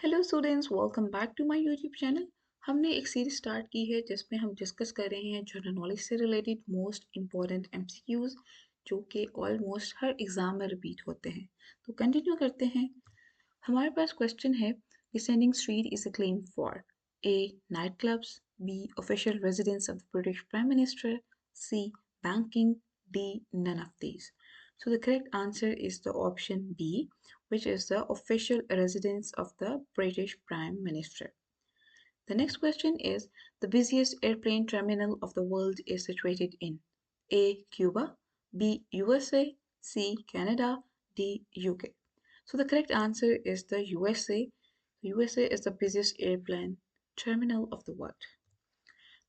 Hello students, welcome back to my YouTube channel. हमने एक series start की है जिसमें हम डिस्कस कर रहे हैं जनरल नॉलेज से रिलेटेड मोस्ट इंपॉर्टेंट एमसीक्यूज जो कि ऑलमोस्ट हर एग्जाम में रिपीट होते हैं। तो कंटिन्यू करते हैं। हमारे पास क्वेश्चन है, descending street is a claim for a night clubs, B official residence of the British prime minister, C banking, D none of these. So the correct answer is the option B, which is the official residence of the British Prime Minister. The next question is, the busiest airplane terminal of the world is situated in A. Cuba, B. USA, C. Canada, D. UK. So the correct answer is the USA. The USA is the busiest airplane terminal of the world.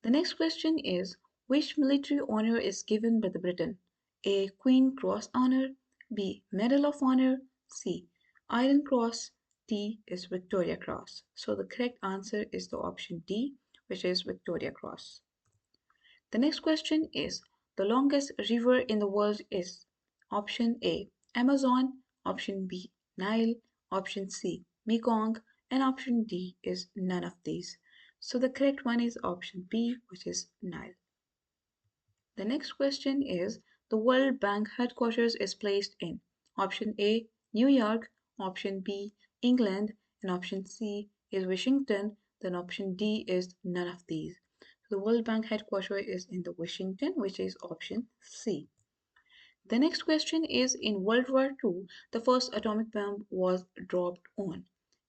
The next question is, which military honor is given by the Britain? A. Queen Cross Honor, B. Medal of Honor, C. Iron Cross, D is Victoria Cross. So the correct answer is the option D, which is Victoria Cross. The next question is, the longest river in the world is option A. Amazon, option B. Nile, option C. Mekong, and option D is none of these. So the correct one is option B, which is Nile. The next question is, the World Bank headquarters is placed in option A, New York, option B, England, and option C is Washington, then option D is none of these. The World Bank headquarters is in the Washington, which is option C. The next question is, in World War II, the first atomic bomb was dropped on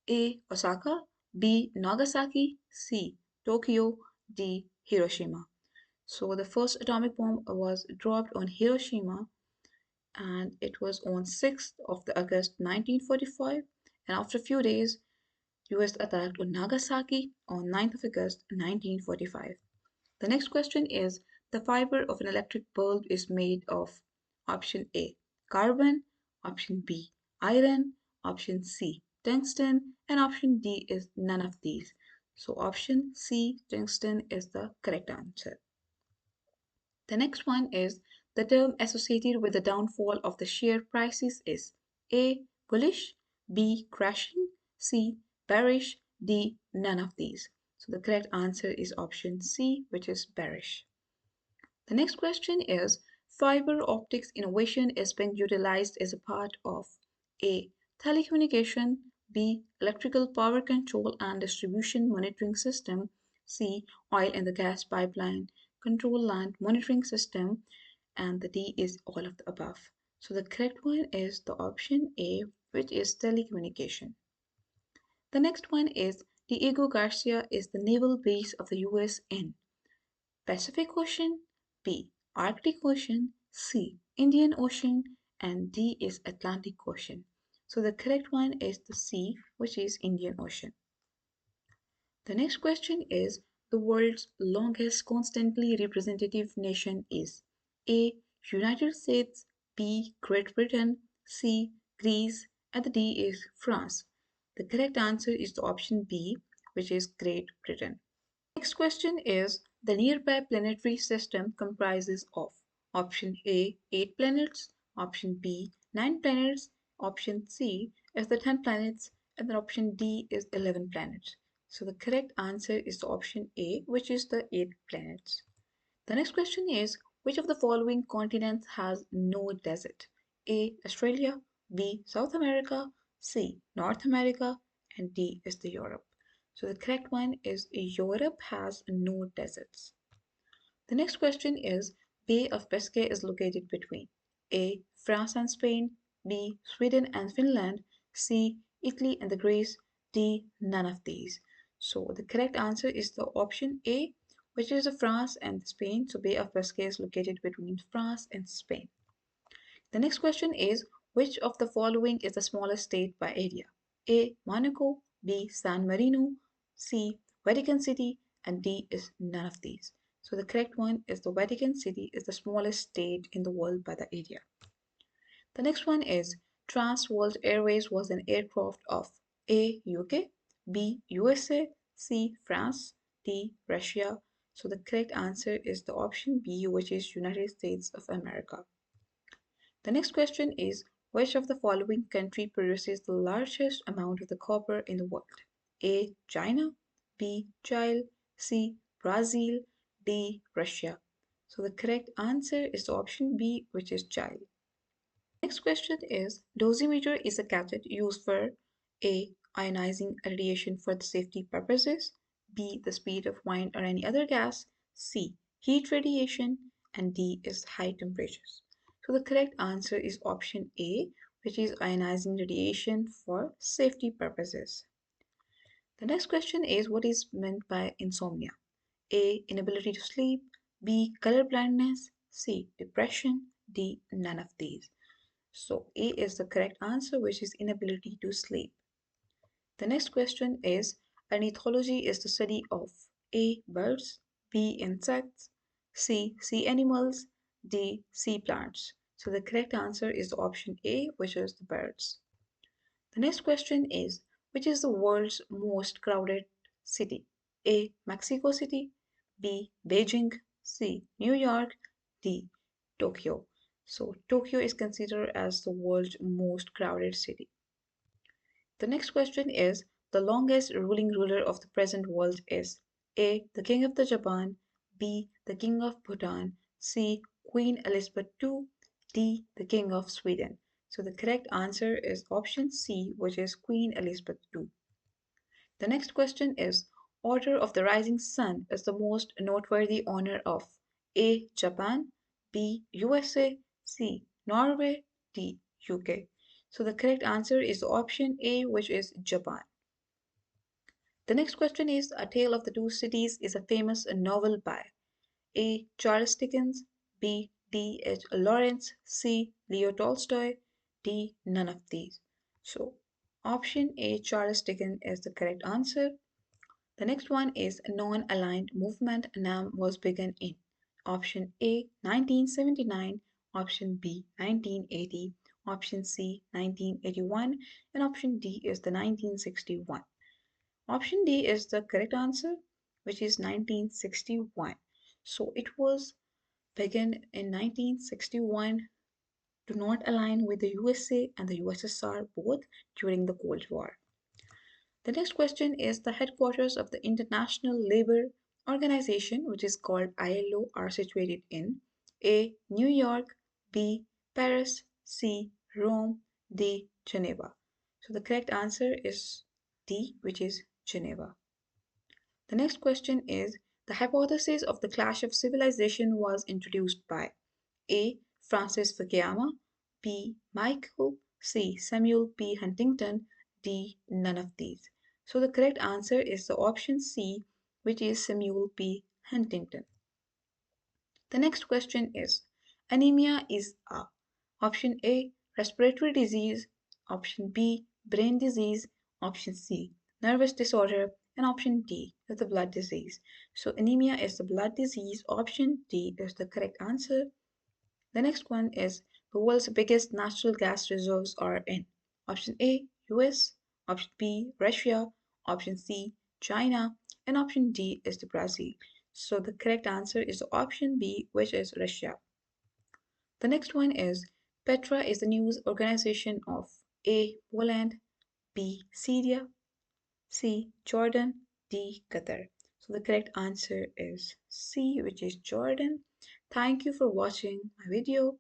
A. Osaka, B. Nagasaki, C. Tokyo, D. Hiroshima. So the first atomic bomb was dropped on Hiroshima, and it was on 6th of the August 1945, and after a few days US attacked on Nagasaki on 9th of August 1945. The next question is, the fiber of an electric bulb is made of option A, carbon, option B, iron, option C, tungsten, and option D is none of these. So option C, tungsten is the correct answer. The next one is, the term associated with the downfall of the share prices is A. Bullish, B. Crashing, C. Bearish, D. None of these. So the correct answer is option C, which is bearish. The next question is, fiber optics innovation is being utilized as a part of A. Telecommunication, B. Electrical power control and distribution monitoring system, C. Oil and the gas pipeline control land monitoring system, and the D is all of the above. So the correct one is the option A, which is telecommunication. The next one is, Diego Garcia is the naval base of the US in Pacific Ocean, B. Arctic Ocean, C. Indian Ocean, and D is Atlantic Ocean. So the correct one is the C, which is Indian Ocean. The next question is, the world's longest constantly representative nation is A. United States, B. Great Britain, C. Greece, and the D is France. The correct answer is the option B, which is Great Britain. Next question is, the nearby planetary system comprises of option A 8 planets, option B 9 planets, option C is the 10 planets, and then option D is 11 planets. So the correct answer is the option A, which is the 8 planets. The next question is, which of the following continents has no desert? A. Australia, B. South America, C. North America, and D is the Europe. So the correct one is Europe has no deserts. The next question is, Bay of Biscay is located between A. France and Spain, B. Sweden and Finland, C. Italy and the Greece, D. None of these. So the correct answer is the option A, which is the France and Spain. So Bay of Biscay is located between France and Spain. The next question is, which of the following is the smallest state by area? A. Monaco, B. San Marino, C. Vatican City, and D is none of these. So the correct one is the Vatican City is the smallest state in the world by the area. The next one is, Trans World Airways was an aircraft of A. UK, B. USA, C. France, D. Russia. So the correct answer is the option B, which is United States of America. The next question is, which of the following country produces the largest amount of the copper in the world? A. China, B. Chile, C. Brazil, D. Russia. So the correct answer is the option B, which is Chile. Next question is dosimeter is a cathode used for A. Ionizing radiation for the safety purposes, B. The speed of wine or any other gas, C. Heat radiation, and D is high temperatures. So the correct answer is option A, which is ionizing radiation for safety purposes. The next question is what is meant by insomnia? A. Inability to sleep, B. Color blindness, C. Depression, D. None of these. So A is the correct answer, which is inability to sleep. The next question is ornithology is the study of A. Birds, B. Insects, C. Sea animals, D. Sea plants. So the correct answer is the option A, which is the birds. The next question is which is the world's most crowded city? A. Mexico City, B. Beijing, C. New York, D. Tokyo. So Tokyo is considered as the world's most crowded city. The next question is the longest ruling ruler of the present world is A. The King of the Japan, B. The King of Bhutan, C. Queen Elizabeth II, D. The King of Sweden. So the correct answer is option C, which is Queen Elizabeth II. The next question is Order of the Rising Sun is the most noteworthy honor of A. Japan, B. USA, C. Norway, D. UK. So the correct answer is option A, which is Japan. The next question is A Tale of the Two Cities is a famous novel by A. Charles Dickens, B. D. H. Lawrence, C. Leo Tolstoy, D. None of these. So option A, Charles Dickens is the correct answer. The next one is non-aligned movement NAM was begun in option A 1979, option B 1980, option C 1981, and option D is the 1961. Option D is the correct answer, which is 1961. So it was begun in 1961 to not align with the USA and the USSR both during the Cold War. The next question is the headquarters of the International Labour Organization, which is called ILO, are situated in A. New York, B. Paris, C. Rome, D. Geneva. So the correct answer is D, which is Geneva. The next question is the hypothesis of the clash of civilization was introduced by A. Francis Fukuyama, B. Michael, C. Samuel P. Huntington, D. None of these. So the correct answer is the option C, which is Samuel P. Huntington. The next question is anemia is a option A respiratory disease, option B brain disease, option C nervous disorder, and option D is the blood disease. So anemia is the blood disease. Option D is the correct answer. The next one is the world's biggest natural gas reserves are in option A US, option B Russia, option C China, and option D is the Brazil. So the correct answer is option B, which is Russia. The next one is Petra is the news organization of A. Poland, B. Syria, C. Jordan, D. Qatar. So the correct answer is C, which is Jordan. Thank you for watching my video.